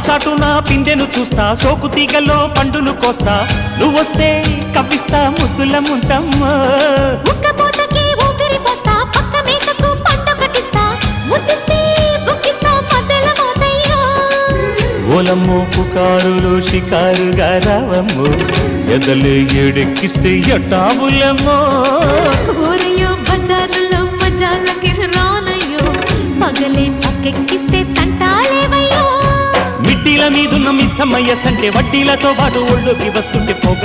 చాటున పిందెను చూస్తా, సోకు తీగలో పండును కోస్తా, నువ్వొస్తే కప్పిస్తా ముద్దుల ముంతమ్మో. ఉక్కపోతకి ఊపిరి పోస్తా, పక్క మేకకు పంట కట్టిస్తా, ముద్దిస్తే బుక్కిస్తా మద్దెల మోతయ్యో. ఓలమ్మో పుకారులు షికారుగా రావమ్మో, ఎదలు ఏడెక్కిస్తే ఎట్టాబులమ్మో. ఊరయ్యో బజారులో మజాలకి రానయ్యో, పగలే పక్కెక్కిస్తే తంటాలేవయ్యో. మిట్టిల మీదున్న మిస్సమ్మయ్య సంటే వడ్డీలతో పాటు ఒళ్ళోకి వస్తుంటే పొగ